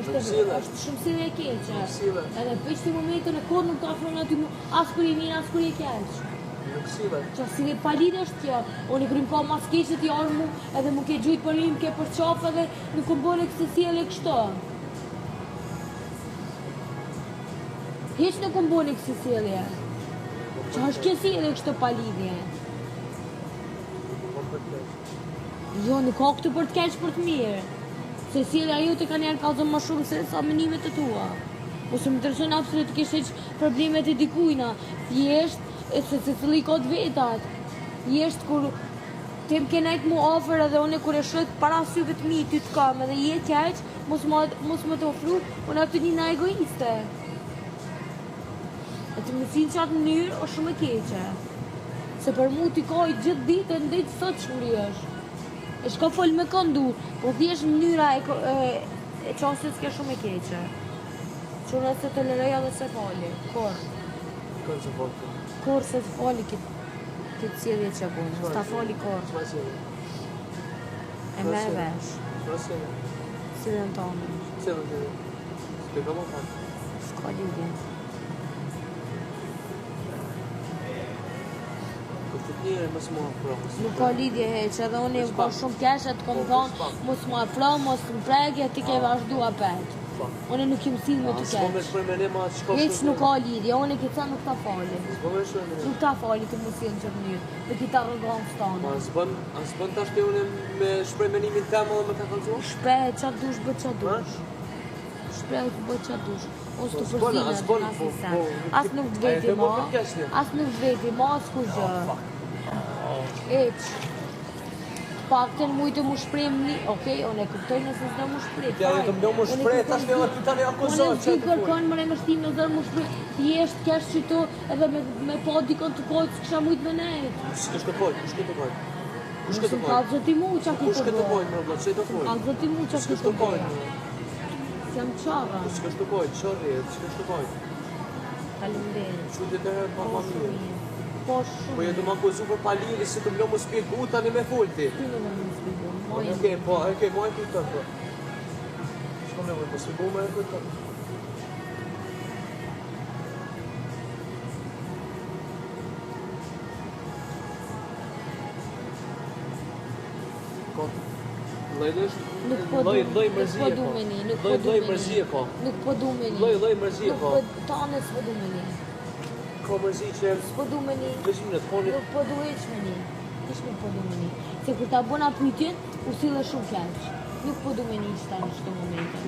është shumë sjellje e keqe. Edhe veç në momentin e kohë nuk të afron aty as kur je mirë, as kur je keq. Nuk sillet. Që si pa lidhje është kjo. Unë kur më ka mas keqe ti orë mu, edhe më ke gjujt për im, ke për qaf edhe nuk më bëne këse sjellje kështu. Hiç nuk më bëne këse sjellje. Që është kjo sjellje kështu pa lidhje. Jo, nuk ka këtu për të keq për të mirë. Se sjellja jote ka njerë kallëzon më shumë se sa menimet e tua. Ose më intereson absolut të kesh heq problemet e dikujna. Thjesht, se cili ka të vetat. Thjesht kur tem ke nejt mu ofër edhe une kur e shrët para syve të mi ty të kam edhe je keq, mos më të ofru, unë atë një na egoiste. E të mësin që atë mënyrë është shumë e keqe. Se për mu t'i ka i gjithë ditë e ndejtë sot shmëri është. E shka folë me këndu, po thjesht mënyra e qasët s'ke shumë e keqe. Qënë se të lëreja dhe se fali, kur? Kur se fali? Kur se të fali këtë sjellje që punë, s'ta fali kur. Qëma sjellje? E me e vesh. Qëma sjellje? Sjelljen tonë. Sjelljen tonë? S'ke ka më fatë? S'ka lidhje. Nuk ka lidhje heq, edhe unë ka shumë keqe të kom thonë, mos më afro, mos më pregje, ti ke vazhdu apet. Unë nuk jam sill me të keq. Heq nuk ka lidhje, unë ke thënë nuk ta fali. Nuk ta fali të mos jeni në mënyrë, me kita arrogancë tonë. S'bën tash ti unë me shpreh menimin tim edhe me ta kallëzuar? Shpreh çfarë dush, bë çfarë dush. Shpreh bë çfarë dush. Ose të përzinë, as nuk të veti ma, as nuk të veti ma, as ku gjë. Eq. Pakten mujtë mu shprem një, okej, unë e kuptoj nëse s'do mu shprem. Ja, e të mdo mu shprem, tash një dhe tani akuzoj. Unë e kërkon më remështim në zërë mu shprem, thjesht kesh qëto edhe me po dikon të kojtë s'kësha mujtë me nejtë. Kush të kojtë, kush të kojtë? Kush të kojtë? Kalë zëti mu qa Kush të kojtë, më rëbla, që të kojtë? Kalë zëti mu qa të kojtë? Jam qara. Kush të kojtë, qërri, kush të kojtë? Faleminderit. Që të herë pa ma mirë. Po shumë. Po jetu ma akuzu për paliri, si të mlo mu spjegu tani me folti. Ty në më spjegu. Okej, po, okej, ma e kujtën, po. Shko me vojtë, po spjegu me e kujtën. Nuk po du me një. Loj mërzije ka. Nuk po du me një. Loj mërzije ka. Tane s'po du me një. Ka mërzi që... S'po du me një. Nuk po du eq me një. Ish nuk po du me një. Se kur ta bona pytjen, u sile shumë keq. Nuk po du me një qëta në shtë momente.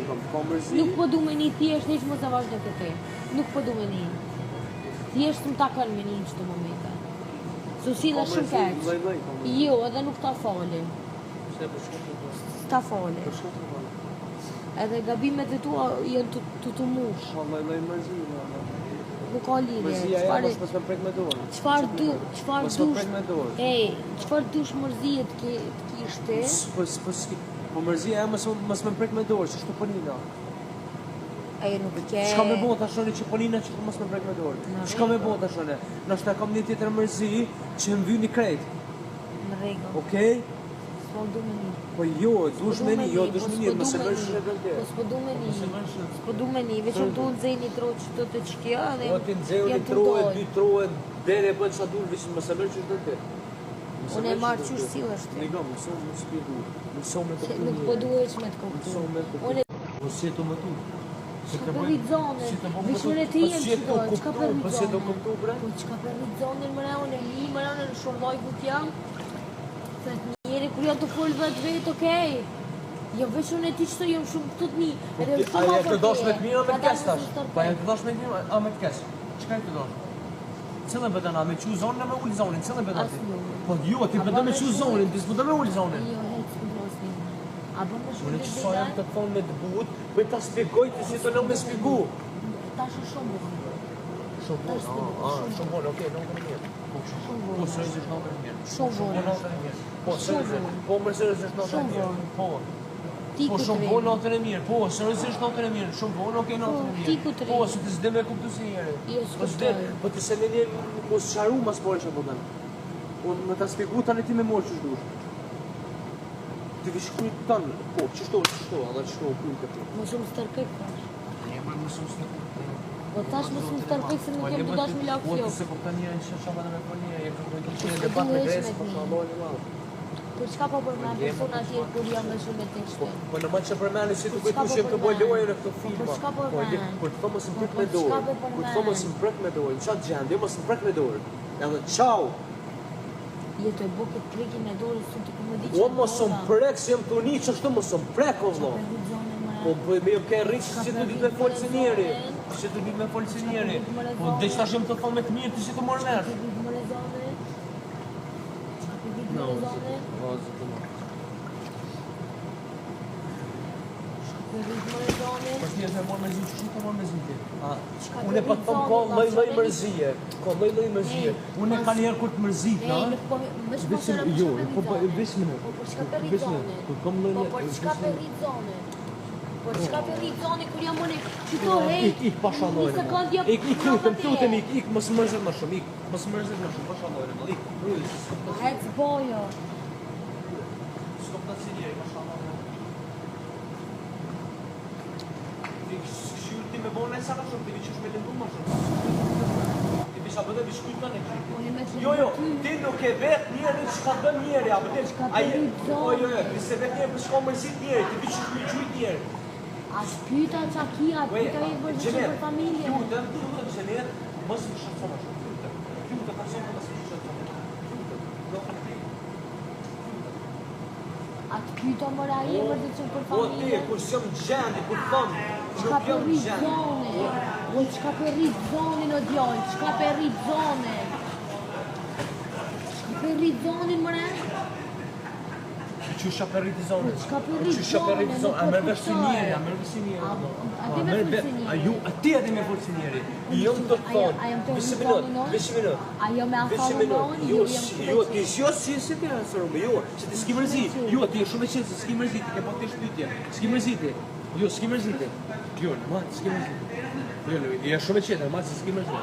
Nuk po du me një thjesht, një që më të vazhdo këte. Nuk po du me një. Thjesht më takon me një në qëtë momente. Se u sile shumë keq. Jo, edhe nuk ta fali. Ta fali. Edhe gabimet e tua jenë të mush. Nuk ka lidhje. Mërzia ja mos më prek me dorë. Çfarë dush mërzije të kishte? Po mërzia ja mos më prek me dorë, ç'është ponina. Ai nuk ke. Çka më bën tash që ponina që mos më prek me dorë. Çka më bën tash? Ndoshta kam një tjetër mërzi që më vyni krejt. Në rregull. Okej? S'po du me një. Po jo, dush me një, jo dush me një, mëse mërsh në gëndje. Po s'po du me një. S'po du me një, veçëm du në zeni tro që të qkja dhe po ti nxeu një troje, dy troje, dere e bën qa dur, veçëm mëse mërsh në gëndje. Unë e marrë qështë si është. Niga, mëso më spjegu, mëso me të këtu. Nuk po du eq me të këtu. Po si e të më tu? Qka për rizone, vishmëre të jem qdo, qka për rizone? Po si e të këtu, bre? Po qka për rizone në mëre, unë e mi mëre, unë në shurloj gut jam. Se njeri kur janë të folë vetë, okej. Jo veç unë e ti qëto jam shumë këtë të mi. A e të dosh me të mirë o me të kes tash? Pa e të dosh me të mirë o me të kes? Qëka e të dosh? Cëllën bëtë na, me qu zonin e me ullë zonin, cëllën bëtë ti? Po jo, ti bëtë me qu zonin, ti s'bëtë me ullë zonin. Jo, hec, më do s'mi. A bëm me shumë unë që sa jam të thonë me të but, për ta spjegoj të si të në me spjegu. Ta shë shumë bunë. Shumë bunë, okej, në të mirë. Po sërëzisht në të mirë. Shumë bunë. Po sërëzisht, po më sërëzisht në të mirë. Po shumë bunë në të mirë. Po sërëzisht në të mirë. Shumë bunë, okej, në të mirë. Po së të zde me kuptu si njëre. Po të se me një mos sharu mas pore që po dhenë. Unë me ta spjegu tani ti me morë që shdush. Ti vish kujt tan, po, çështo, Allah çështo kujt këtu. Më shumë stërkek tash. Më shumë stërkek. Po tash më shumë stërkek se nuk kem të dash me lak Po se po tani janë çfarë në Japonia, e kërkoj të shkojë në debat me Gresë, po shallohen e madh. Po çka po përmend persona të tjerë kur jam më shumë të shtë. Po në mund të përmendni si duhet të jem të bëj lojë në këtë film. Po çka po përmend? Kur të thomos më prek me dorë. Kur të thomos më prek me dorë, çfarë gjendje, mos më prek me dorë. Edhe ciao. Jetë e bukët prekin e dorës sot të më di që... O mos më prek, si jam të uni, që ashtu mos më prek, o vlo. Po me jo ke rritë që të ditë me folë si njeri. Që të ditë me folë si njeri. Po dhe që tash jem të thonë me të mirë, të që të morë nërë. Që të ditë më rezone? Që të ditë më rezone? O, zë të morë. Që të ditë më rezone? Pas një të morë me zi, që të morë me zi ti? Unë e pa të thonë ko loj mërzije. Ko loj mërzije. Unë e ka njerë kur të mërzit, na? Jo, po vish më në. Po për çka për rrizone? Po për çka për rrizone? Po çka për rrizone kur jam unë qëto hejt? Ik pa shalojnë. Ik lutem, ik mos mërzit më shumë, ik mos mërzit më shumë, pa shalojnë. Ik, rrujës. Hec bojo. S'kom të sinjeri, pa shalojnë. Ti me bone sa më shumë, ti viqësh me lëndu më shumë. Ti bisha bëdhe bishkujt të në kërë. Jo, ti nuk e vetë njeri që ka dëm njeri, a bëdhe. Jo, ti se vetë njeri për shko mërzit njeri, ti viqësh me qujt njeri. A shpyta qa kia, pyta i bërë që për familje. Jutëm, Gjenet, mos më shëtë më shumë. Jutëm, ka shumë mos më shëtë më shumë. A të pyta mëra i bërë që për familje. O ti, kur s'jom gjendi, kur thëmë, Qka për rritë zone? O qka për rritë zonin o djallë? Qka për rritë zone? Qka për rritë zonin mëre? Qysha për rritë zonin? Qka për rritë zonin? A mërë vesh si njeri, a mërë vesh si njeri. A ti me full si njeri? A ti edhe me full si njeri. Jo më të thonë, vishë minut. A jo me afalë non? Jo, ti si ti asërume, jo, që ti s'ki mërzit. Jo, ti e shumë e qenë se s'ki mërzit, ke po të shpytje. S'ki mërzit. Jo, s'ki mërzit. Jo, ma, s'ki mërzit. Jo, e shumë e qenë, ma, s'ki mërzit.